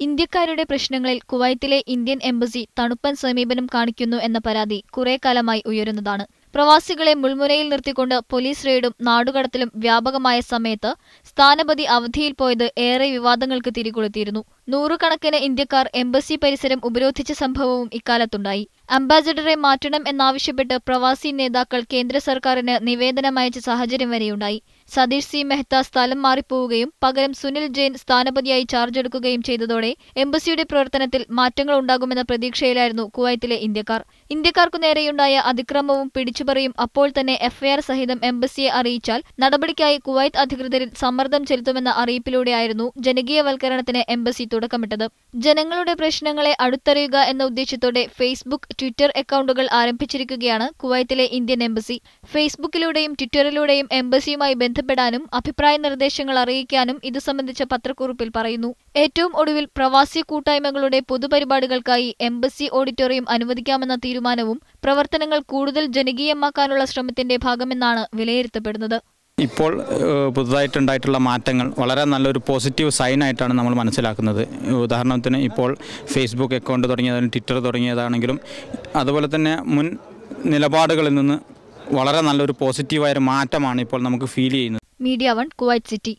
ഇന്ത്യക്കാരുടെ പ്രശ്നങ്ങളിൽ കുവൈത്തിലെ Indian embassy തണുപ്പൻ സമീപനം കാണിക്കുന്നു എന്ന പരാതി കുറേക്കാലമായി ഉയരുന്നതാണ്. പ്രവാസികളെ മുൾമുനയിൽ നിർത്തിക്കൊണ്ട് പോലീസ് റെയ്ഡും നാടുകടത്തലും വ്യാപകമായ സമയത്ത് സ്ഥാനപതി അവധിയിൽ പോയത് ഏറെ വിവാദങ്ങൾക്ക് തിരികൊളുത്തിയിരുന്നു. നൂറുകണക്കിന് ഇന്ത്യക്കാർ എംബസി പരിസരം ഉപരോധിച്ച സംഭവവും ഇക്കാലത്തുണ്ടായി. അംബാസഡറെ മാറ്റണം എന്നാവശ്യപ്പെട്ട് പ്രവാസി നേതാക്കൾ കേന്ദ്ര സർക്കാരിന് നിവേദനമയച്ച സാഹചര്യം വരെയുണ്ടായി. സതീഷ് സി മെഹ്ത സ്ഥലം മാറിപ്പോവുകയും പകരം സുനിൽ ജെയിൻ സ്ഥാനപതിയായി ചാർജെടുക്കുകയും ചെയ്തതോടെ എംബസിയുടെ പ്രവർത്തനത്തിൽ മാറ്റങ്ങൾ ഉണ്ടാകുമെന്ന പ്രതീക്ഷയിലായിരുന്നു കുവൈത്തിലെ ഇന്ത്യക്കാർ. ഇന്ത്യക്കാർക്കു നേരെയുണ്ടായ അതിക്രമവും പിടിച്ചുപറിയും അപ്പോൾ തന്നെ എഫ്ഐആർ സഹിതം എംബസിയെ അറിയിച്ചാൽ നടപടിക്കായി കുവൈത്ത് അധികൃതരിൽ സമ്മർദ്ദം ചെലുത്തുമെന്ന അറിയിപ്പിലൂടെയായിരുന്നു ജനകീയവൽക്കരണത്തിന് എംബസി തുടക്കമിട്ടത്. ജനങ്ങളുടെ പ്രശ്നങ്ങളെ അടുത്തറിയുക എന്ന ഉദ്ദേശത്തോടെ ഫേസ്ബുക്ക്, ട്വിറ്റർ അക്കൗണ്ടുകൾ ആരംഭിച്ചിരിക്കുകയാണ് കുവൈത്തിലെ ഇന്ത്യൻ എംബസി. ഫേസ്ബുക്കിലൂടെയും ട്വിറ്ററിലൂടെയും എംബസിയുമായി ബന്ധപ്പെടാനും അഭിപ്രായ നിർദ്ദേശങ്ങൾ അറിയിക്കാനും ഇതു സംബന്ധിച്ച പത്രക്കുറിപ്പിൽ പറയുന്നു. ഏറ്റവും ഒടുവിൽ പ്രവാസി കൂട്ടായ്മകളുടെ പൊതുപരിപാടികൾക്കായി എംബസി ഓഡിറ്റോറിയം അനുവദിക്കാമെന്ന തീരുമാനവും പ്രവർത്തനങ്ങൾ കൂടുതൽ ജനകീയമാക്കാനുള്ള ശ്രമത്തിന്റെ ഭാഗമെന്നാണ് വിലയിരുത്തപ്പെടുന്നത്. ഇപ്പോൾ പുതുതായിട്ടുണ്ടായിട്ടുള്ള മാറ്റങ്ങൾ വളരെ നല്ലൊരു പോസിറ്റീവ് സൈനായിട്ടാണ് നമ്മൾ മനസ്സിലാക്കുന്നത്. ഉദാഹരണത്തിന് ഇപ്പോൾ ഫേസ്ബുക്ക് അക്കൗണ്ട് തുടങ്ങിയതാണെങ്കിലും ട്വിറ്റർ തുടങ്ങിയതാണെങ്കിലും അതുപോലെ തന്നെ മുൻ നിലപാടുകളിൽ നിന്ന് വളരെ നല്ലൊരു പോസിറ്റീവായൊരു മാറ്റമാണ് ഇപ്പോൾ നമുക്ക് ഫീൽ ചെയ്യുന്നത്. Media 1 Kuwait city.